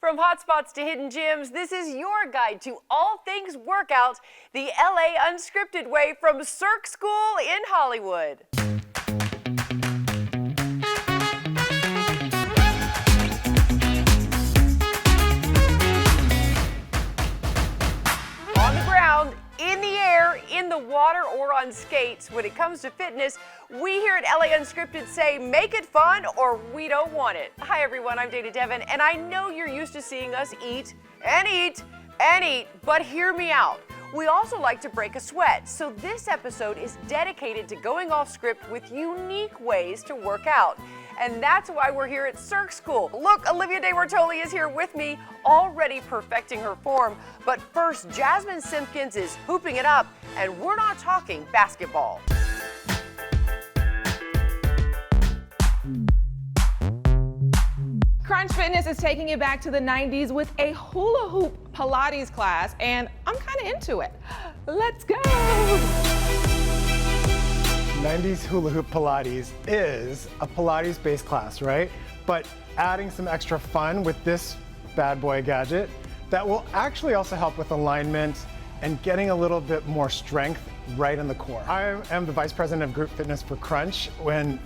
From hotspots to hidden gems, this is your guide to all things workout, the LA Unscripted way from Cirque School in Hollywood. On the ground, in the air, in the water, or on skates, when it comes to fitness, we here at LA Unscripted say, make it fun or we don't want it. Hi everyone, I'm Dana Devin, and I know you're used to seeing us eat and eat and eat, but hear me out. We also like to break a sweat, so this episode is dedicated to going off script with unique ways to work out. And that's why we're here at Cirque School. Look, Olivia De Bortoli is here with me, already perfecting her form. But first, Jasmine Simpkins is hooping it up, and we're not talking basketball. Crunch Fitness is taking it back to the 90s with a hula hoop Pilates class, and I'm kind of into it. Let's go! 90s hula hoop Pilates is a Pilates-based class, right? But adding some extra fun with this bad boy gadget that will actually also help with alignment and getting a little bit more strength right in the core. I am the Vice President of Group Fitness for Crunch, when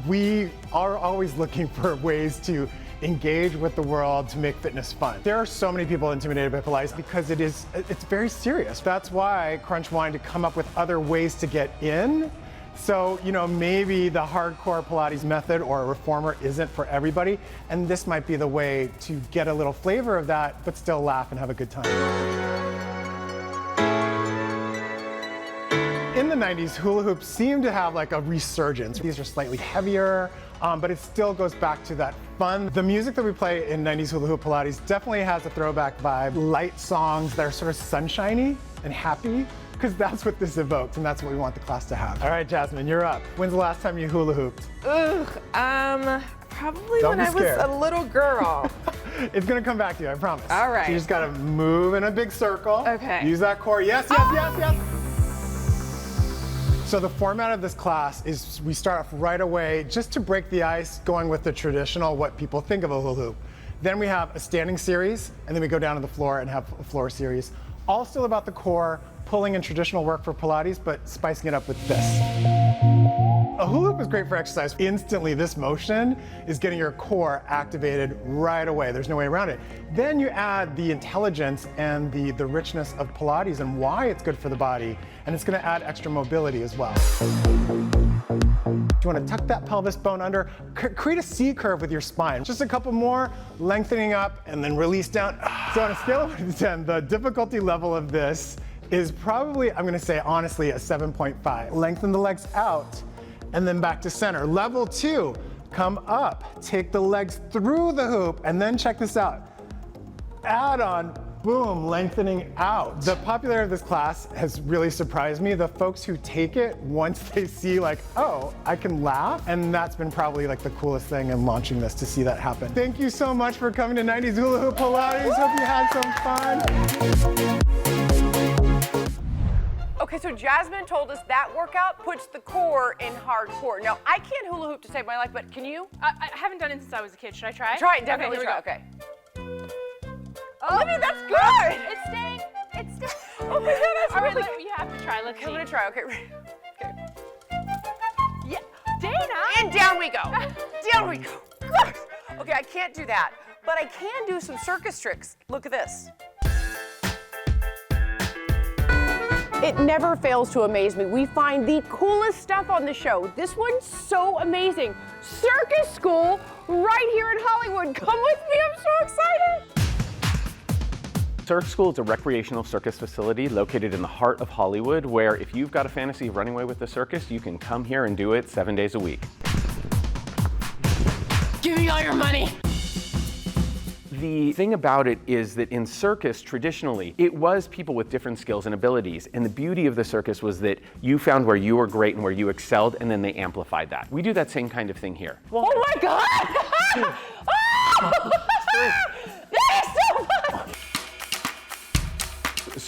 we are always looking for ways to engage with the world to make fitness fun. There are so many people intimidated by Pilates because it's very serious. That's why Crunch wanted to come up with other ways to get in. So, maybe the hardcore Pilates method or a reformer isn't for everybody, and this might be the way to get a little flavor of that, but still laugh and have a good time. In the 90s, hula hoops seem to have like a resurgence. These are slightly heavier, but it still goes back to that fun. The music that we play in 90s hula hoop Pilates definitely has a throwback vibe. Light songs that are sort of sunshiny and happy, because that's what this evokes, and that's what we want the class to have. All right, Jasmine, you're up. When's the last time you hula hooped? Probably Don't when be I was scared. a little girl. It's gonna come back to you, I promise. All right. So you just gotta move in a big circle. Okay. Use that core. Yes, yes, yes, yes. So the format of this class is we start off right away just to break the ice, going with the traditional, what people think of a hula hoop. Then we have a standing series, and then we go down to the floor and have a floor series. All still about the core, pulling in traditional work for Pilates, but spicing it up with this. A hula hoop is great for exercise. Instantly, this motion is getting your core activated right away. There's no way around it. Then you add the intelligence and the richness of Pilates and why it's good for the body, and it's gonna add extra mobility as well. You wanna tuck that pelvis bone under, create a C curve with your spine. Just a couple more, lengthening up, and then release down. So on a scale of 1 to 10, the difficulty level of this is probably, I'm gonna say honestly, a 7.5. Lengthen the legs out, and then back to center. Level 2, come up, take the legs through the hoop, and then check this out. Add on, boom, lengthening out. The popularity of this class has really surprised me. The folks who take it, once they see like, oh, I can laugh, and that's been probably like the coolest thing in launching this, to see that happen. Thank you so much for coming to 90s Hula Hoop Pilates. Hope you had some fun. Okay, so Jasmine told us that workout puts the core in hardcore. Now, I can't hula hoop to save my life, but can you? I haven't done it since I was a kid. Should I try? Try it, definitely Okay, try. here Okay. Olivia, that's good! It's staying. It's staying. Oh my God, that's All right, really... you have to try. Let's Okay, see. I'm gonna try, okay. Okay. Yeah. Dana! And down we go. Down we go. Okay, I can't do that, but I can do some circus tricks. Look at this. It never fails to amaze me. We find the coolest stuff on the show. This one's so amazing. Circus School right here in Hollywood. Come with me, I'm so excited. Cirque School is a recreational circus facility located in the heart of Hollywood, where if you've got a fantasy of running away with the circus, you can come here and do it 7 days a week. Give me all your money. The thing about it is that in circus, traditionally, it was people with different skills and abilities. And the beauty of the circus was that you found where you were great and where you excelled, and then they amplified that. We do that same kind of thing here. Oh my God! Oh! That is so fun!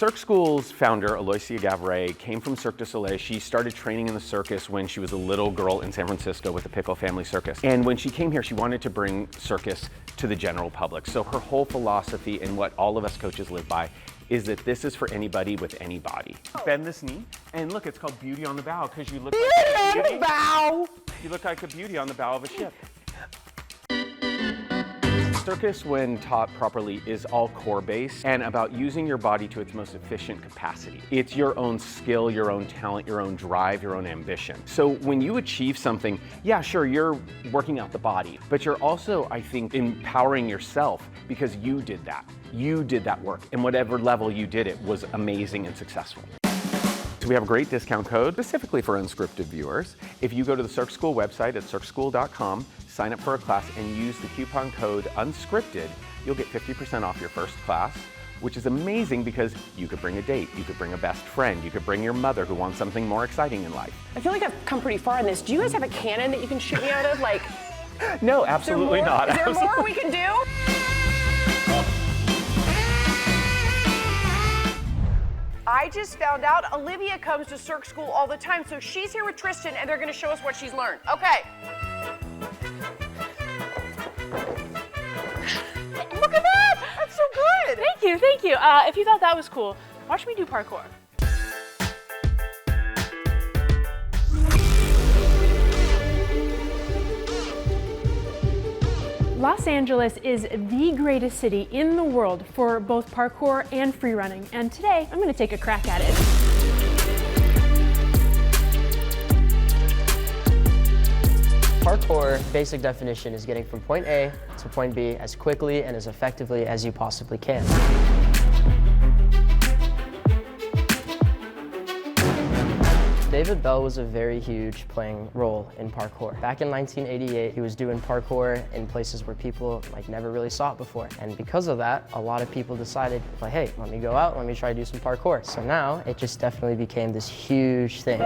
Cirque School's founder, Aloysia Gavray, came from Cirque du Soleil. She started training in the circus when she was a little girl in San Francisco with the Pickle Family Circus. And when she came here, she wanted to bring circus to the general public. So her whole philosophy and what all of us coaches live by is that this is for anybody with any body. Bend this knee, and look, it's called Beauty on the Bow because you look like a beauty. Bow. You look like a beauty on the bow of a ship. Circus, when taught properly, is all core-based and about using your body to its most efficient capacity. It's your own skill, your own talent, your own drive, your own ambition. So when you achieve something, yeah, sure, you're working out the body, but you're also, I think, empowering yourself because you did that. You did that work, and whatever level you did it was amazing and successful. So we have a great discount code specifically for Unscripted viewers. If you go to the Cirque School website at circschool.com, sign up for a class and use the coupon code Unscripted, you'll get 50% off your first class, which is amazing because you could bring a date, you could bring a best friend, you could bring your mother who wants something more exciting in life. I feel like I've come pretty far in this. Do you guys have a cannon that you can shoot me out of? Like, No, absolutely not. Is there more we can do? I just found out Olivia comes to Cirque School all the time, so she's here with Tristan and they're gonna show us what she's learned. Okay. Look at that! That's so good! Thank you, thank you. If you thought that was cool, watch me do parkour. Los Angeles is the greatest city in the world for both parkour and free running, and today I'm going to take a crack at it. Parkour, basic definition, is getting from point A to point B as quickly and as effectively as you possibly can. David Bell was a very huge playing role in parkour. Back in 1988, he was doing parkour in places where people never really saw it before. And because of that, a lot of people decided, hey, let me go out, let me try to do some parkour. So now it just definitely became this huge thing.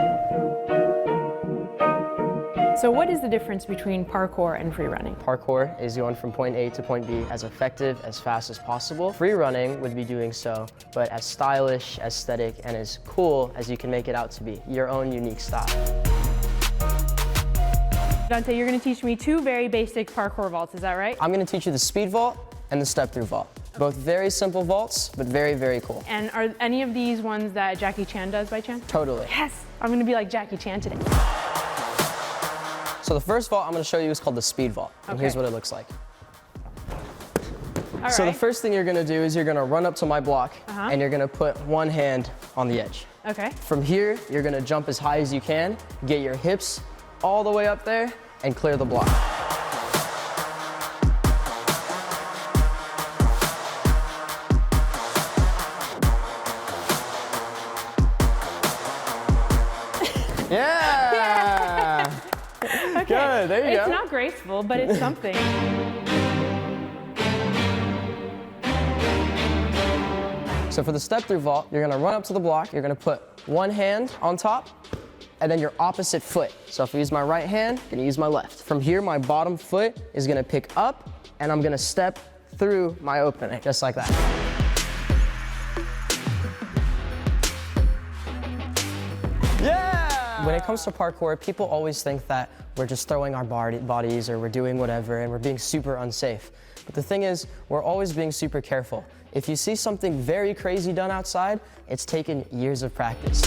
So what is the difference between parkour and free running? Parkour is going from point A to point B as effective, as fast as possible. Free running would be doing so, but as stylish, aesthetic, and as cool as you can make it out to be. Your own unique style. Dante, you're going to teach me two very basic parkour vaults, is that right? I'm going to teach you the speed vault and the step-through vault. Both very simple vaults, but very, very cool. And are any of these ones that Jackie Chan does by chance? Totally. Yes! I'm going to be like Jackie Chan today. So the first vault I'm going to show you is called the speed vault, and here's what it looks like. All So right. the first thing you're going to do is you're going to run up to my block, and you're going to put one hand on the edge. Okay. From here, you're going to jump as high as you can, get your hips all the way up there, and clear the block. Yeah! Okay. Good, there you go. It's not graceful, but it's something. So for the step-through vault, you're gonna run up to the block, you're gonna put one hand on top, and then your opposite foot. So if I use my right hand, I'm gonna use my left. From here, my bottom foot is gonna pick up, and I'm gonna step through my opening, just like that. Yeah! When it comes to parkour, people always think that we're just throwing our bodies or we're doing whatever and we're being super unsafe. But the thing is, we're always being super careful. If you see something very crazy done outside, it's taken years of practice.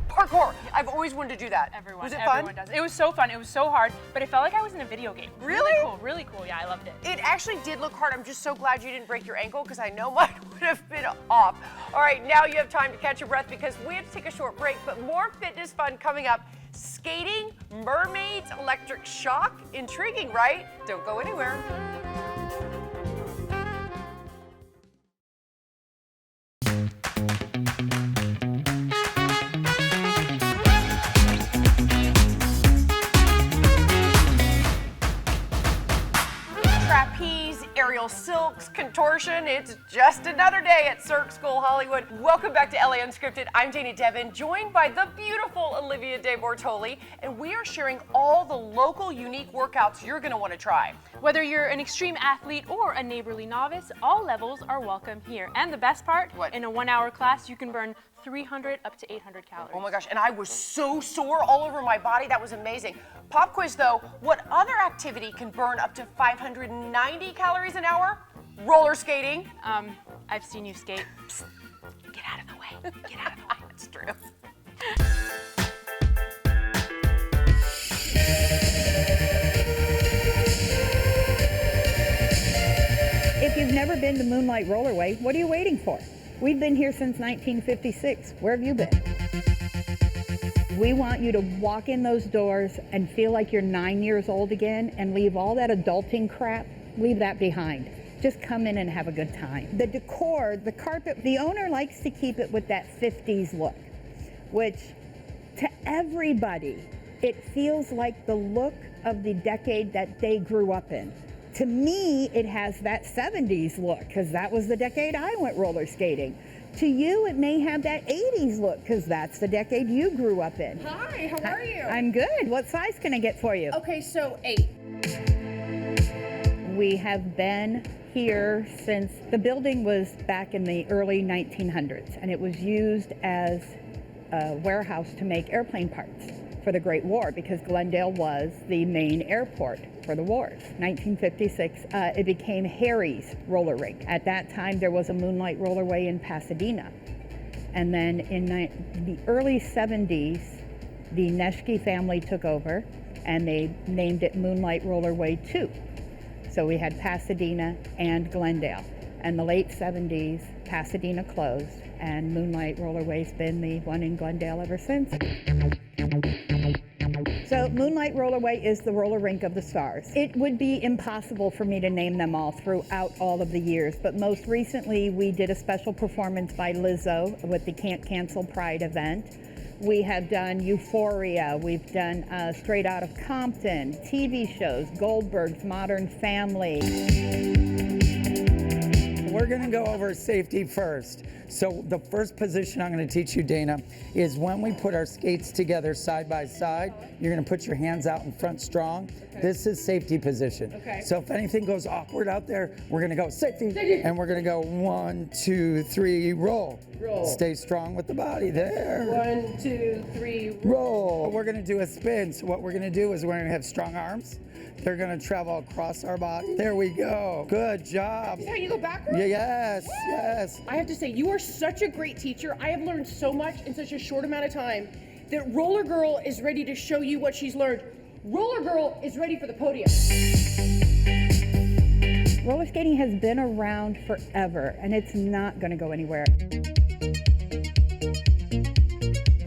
Parkour. I've always wanted to do that. Was it fun? Everyone does. It was so fun. It was so hard, but it felt like I was in a video game. Really? Really cool. Yeah, I loved it. It actually did look hard. I'm just so glad you didn't break your ankle because I know mine would have been off. All right, now you have time to catch your breath because we have to take a short break, but more fitness fun coming up. Skating, mermaids, electric shock. Intriguing, right? Don't go anywhere. Trapeze aerial silks, contortion. It's just another day at Cirque School Hollywood. Welcome back to LA Unscripted. I'm Dana Devin, joined by the beautiful Olivia De Bortoli, and we are sharing all the local unique workouts you're gonna wanna try. Whether you're an extreme athlete or a neighborly novice, all levels are welcome here. And the best part, What? in a 1-hour class, you can burn 300 up to 800 calories. Oh my gosh, and I was so sore all over my body. That was amazing. Pop quiz though, what other activity can burn up to 590 calories an hour? Roller skating. I've seen you skate. Psst, get out of the way. Get out of the way. That's true. If you've never been to Moonlight Rollerway, what are you waiting for? We've been here since 1956. Where have you been? We want you to walk in those doors and feel like you're 9 years old again and leave all that adulting crap, leave that behind. Just come in and have a good time. The decor, the carpet, the owner likes to keep it with that 50s look, which to everybody, it feels like the look of the decade that they grew up in. To me, it has that 70s look, because that was the decade I went roller skating. To you, it may have that 80s look, because that's the decade you grew up in. Hi, how are you? I'm good. What size can I get for you? Okay, so 8. We have been here since the building was back in the early 1900s, and it was used as a warehouse to make airplane parts for the Great War, because Glendale was the main airport for the wars. 1956, it became Harry's roller rink. At that time, there was a Moonlight Rollerway in Pasadena. And then in the early 70s, the Neschke family took over, and they named it Moonlight Rollerway 2. So we had Pasadena and Glendale. And the late 70s, Pasadena closed, and Moonlight Rollerway's been the one in Glendale ever since. So Moonlight Rollerway is the roller rink of the stars. It would be impossible for me to name them all throughout all of the years, but most recently we did a special performance by Lizzo with the Can't Cancel Pride event. We have done Euphoria, we've done Straight Outta Compton, TV shows, Goldberg's Modern Family. We're gonna go over safety first. So the first position I'm gonna teach you, Dana, is when we put our skates together side by side, you're gonna put your hands out in front strong. Okay. This is safety position. Okay. So if anything goes awkward out there, we're gonna go safety. And we're gonna go 1, 2, 3, roll. Roll. Stay strong with the body there. 1, 2, 3, roll. We're gonna do a spin. So what we're gonna do is we're gonna have strong arms. They're gonna travel across our body. There we go. Good job. Is that how you go backwards? Yes, yes. I have to say, you are such a great teacher. I have learned so much in such a short amount of time that Roller Girl is ready to show you what she's learned. Roller Girl is ready for the podium. Roller skating has been around forever, and it's not going to go anywhere.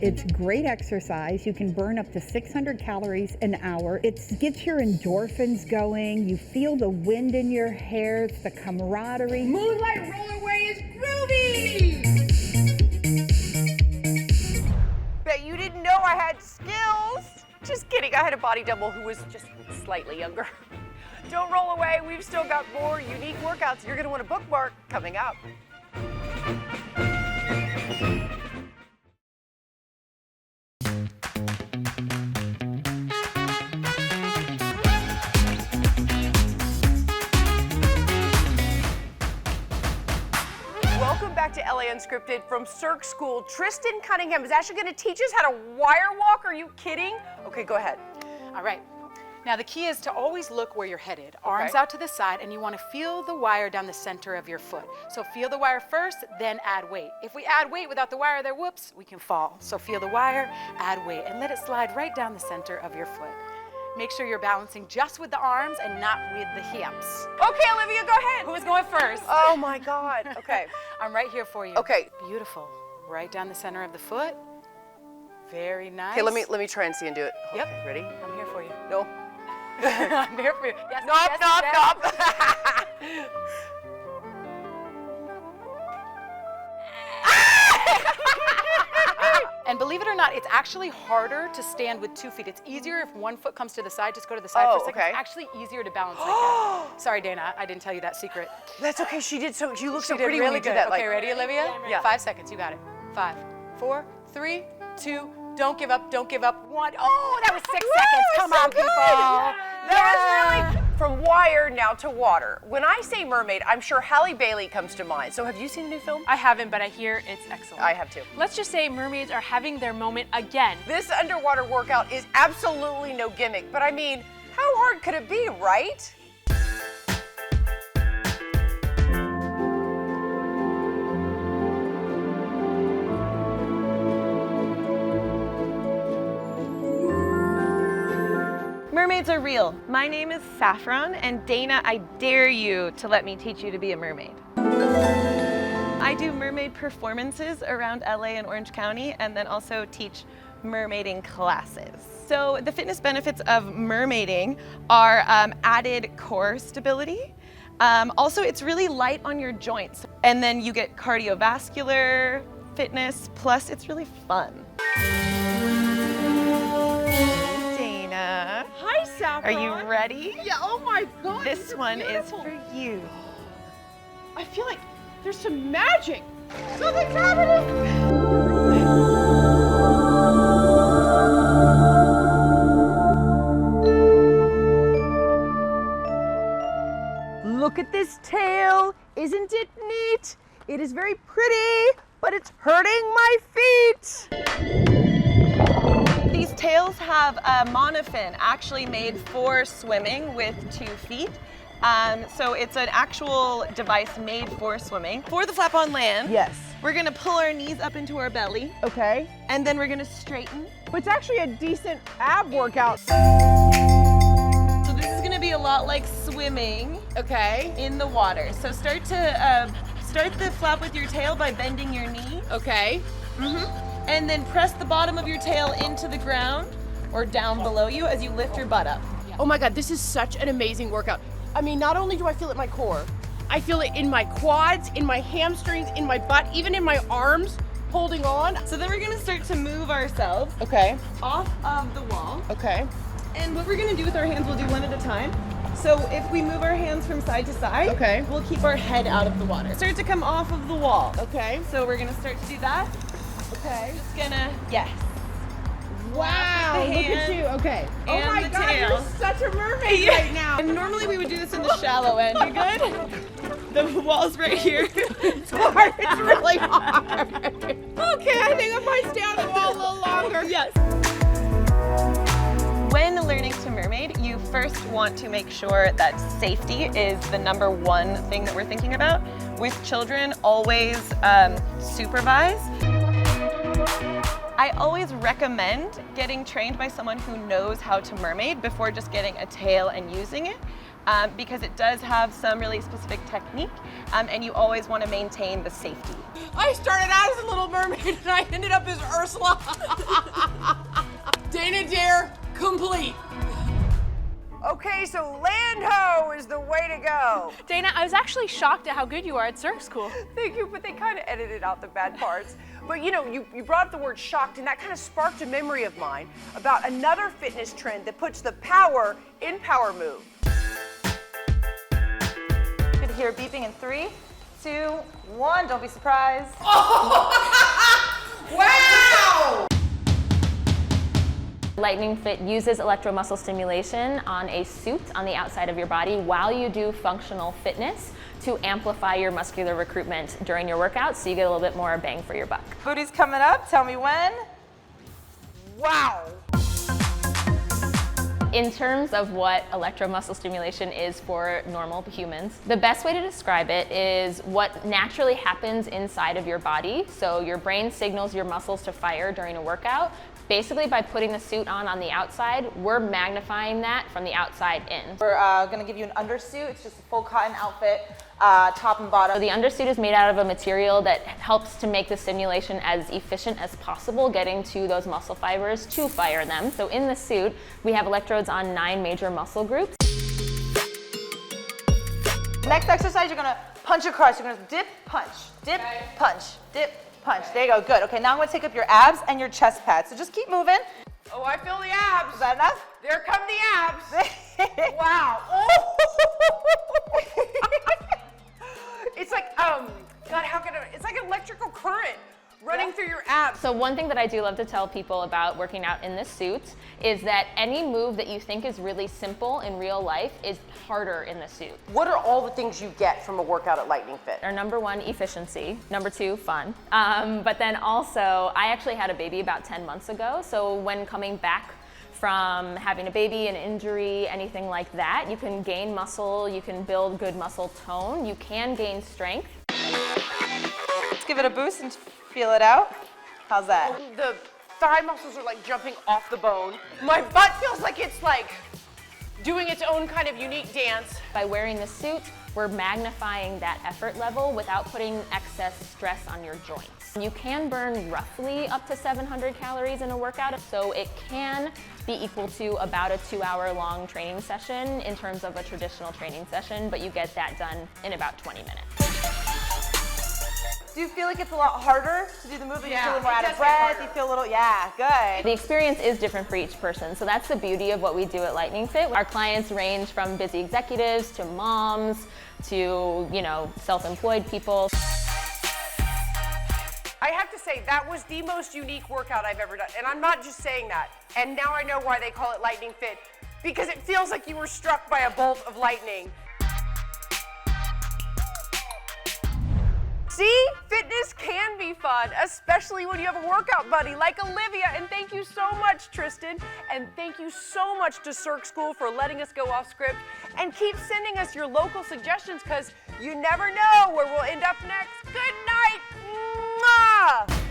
It's great exercise. You can burn up to 600 calories an hour. It gets your endorphins going. You feel the wind in your hair. It's the camaraderie. Moonlight Rollerway is groovy! Bet you didn't know I had skills. Just kidding, I had a body double who was just slightly younger. Don't roll away, we've still got more unique workouts you're gonna want to bookmark coming up. Welcome back to LA Unscripted from Cirque School. Tristan Cunningham is actually going to teach us how to wire walk. Are you kidding? Okay, go ahead. All right. Now the key is to always look where you're headed. Arms out to the side, and you want to feel the wire down the center of your foot. So feel the wire first, then add weight. If we add weight without the wire there, whoops, we can fall. So feel the wire, add weight, and let it slide right down the center of your foot. Make sure you're balancing just with the arms and not with the hips. Okay, Olivia, go ahead. Who's going first? Oh my God. Okay. I'm right here for you. Okay. Beautiful. Right down the center of the foot. Very nice. Okay, let me try and see and do it. Yep. Okay, ready? I'm here for you. No. I'm here for you. Yes, Nope, yes, nope, yes. nope. And And believe it or not, it's actually harder to stand with 2 feet. It's easier if one foot comes to the side. Just go to the side for a second. Okay. It's actually easier to balance like that. Sorry, Dana, I didn't tell you that secret. That's okay. She did so. You look She so did pretty really when you good. did that. Okay, ready, Olivia? Yeah. 5 seconds. You got it. 5, 4, 3, 2. Don't give up. Don't give up. 1. Oh, that was 6 seconds. Come so on, good. people. That was really from wire now to water. When I say mermaid, I'm sure Halle Bailey comes to mind. So have you seen the new film? I haven't, but I hear it's excellent. I have too. Let's just say mermaids are having their moment again. This underwater workout is absolutely no gimmick, but I mean, how hard could it be, right? Mermaids are real. My name is Saffron, and Dana, I dare you to let me teach you to be a mermaid. I do mermaid performances around LA and Orange County, and then also teach mermaiding classes. So the fitness benefits of mermaiding are added core stability. Also, it's really light on your joints. And then you get cardiovascular fitness, plus it's really fun. Hi, Saffron. Are you ready? Yeah, oh my God. This one is for you. I feel like there's some magic. Something's happening. Look at this tail. Isn't it neat? It is very pretty, but it's hurting my feet. These tails have a monofin actually made for swimming with 2 feet. So it's an actual device made for swimming. For the flap on land, Yes. we're gonna pull our knees up into our belly, Okay. and then we're gonna straighten. But it's actually a decent ab workout. So this is gonna be a lot like swimming Okay. in the water. So start the flap with your tail by bending your knee. Okay. And then press the bottom of your tail into the ground or down below you as you lift your butt up. Oh my God, this is such an amazing workout. I mean, not only do I feel it in my core, I feel it in my quads, in my hamstrings, in my butt, even in my arms, holding on. So then we're gonna start to move ourselves Okay. off of the wall. Okay. And what we're gonna do with our hands, we'll do one at a time. So if we move our hands from side to side, Okay. we'll keep our head out of the water. Start to come off of the wall. Okay. So we're gonna start to do that. Okay. Just gonna, yes. Wow, the look at hand you. Okay. Oh and my the God, tail. you're such a mermaid right now. And normally we would do this in the shallow end. You good? The wall's right here. It's hard. It's really hard. Okay, I think I might stay on the wall a little longer. Yes. When learning to mermaid, you first want to make sure that safety is the #1 thing that we're thinking about. With children, always supervise. I always recommend getting trained by someone who knows how to mermaid before just getting a tail and using it, because it does have some really specific technique, and you always want to maintain the safety. I started out as a little mermaid and I ended up as Ursula. Dana Dare, complete. Okay, so land ho is the way to go. Dana, I was actually shocked at how good you are at surf school. Thank you, but they kind of edited out the bad parts. But you know, you brought up the word shocked, and that kind of sparked a memory of mine about another fitness trend that puts the power in power move. You could hear beeping in 3, 2, 1. Don't be surprised. Wow! Lightning Fit uses electromuscle stimulation on a suit on the outside of your body while you do functional fitness to amplify your muscular recruitment during your workout so you get a little bit more bang for your buck. Booty's coming up. Tell me when. Wow! In terms of what electromuscle stimulation is for normal humans, the best way to describe it is what naturally happens inside of your body. So your brain signals your muscles to fire during a workout. Basically, by putting the suit on the outside, we're magnifying that from the outside in. We're gonna give you an undersuit. It's just a full cotton outfit, top and bottom. So the undersuit is made out of a material that helps to make the stimulation as efficient as possible, getting to those muscle fibers to fire them. So in the suit, we have electrodes on 9 major muscle groups. Next exercise, you're gonna punch across. You're gonna dip, punch, dip, punch, dip, Punch. There you go. Good. Okay, now I'm going to take up your abs and your chest pads. So just keep moving. Oh, I feel the abs. Is that enough? There come the abs. Wow. Oh. It's like, God, how can it's like electrical current running through your abs. So one thing that I do love to tell people about working out in this suit is that any move that you think is really simple in real life is harder in the suit. What are all the things you get from a workout at Lightning Fit? Our number one, efficiency. Number two, fun. But then also, I actually had a baby about 10 months ago. So when coming back from having a baby, an injury, anything like that, you can gain muscle, you can build good muscle tone, you can gain strength. Let's give it a boost and feel it out. How's that? The thigh muscles are like jumping off the bone. My butt feels like it's like doing its own kind of unique dance. By wearing the suit, we're magnifying that effort level without putting excess stress on your joints. You can burn roughly up to 700 calories in a workout, so it can be equal to about a 2-hour-long training session in terms of a traditional training session, but you get that done in about 20 minutes. Do you feel like it's a lot harder to do the movement? You feel a little more out of breath? You feel a little, yeah, good. The experience is different for each person, so that's the beauty of what we do at Lightning Fit. Our clients range from busy executives to moms to, self-employed people. I have to say, that was the most unique workout I've ever done. And I'm not just saying that. And now I know why they call it Lightning Fit, because it feels like you were struck by a bolt of lightning. See, fitness can be fun, especially when you have a workout buddy like Olivia. And thank you so much, Tristan. And thank you so much to Cirque School for letting us go off script. And keep sending us your local suggestions, because you never know where we'll end up next. Good night. Mwah!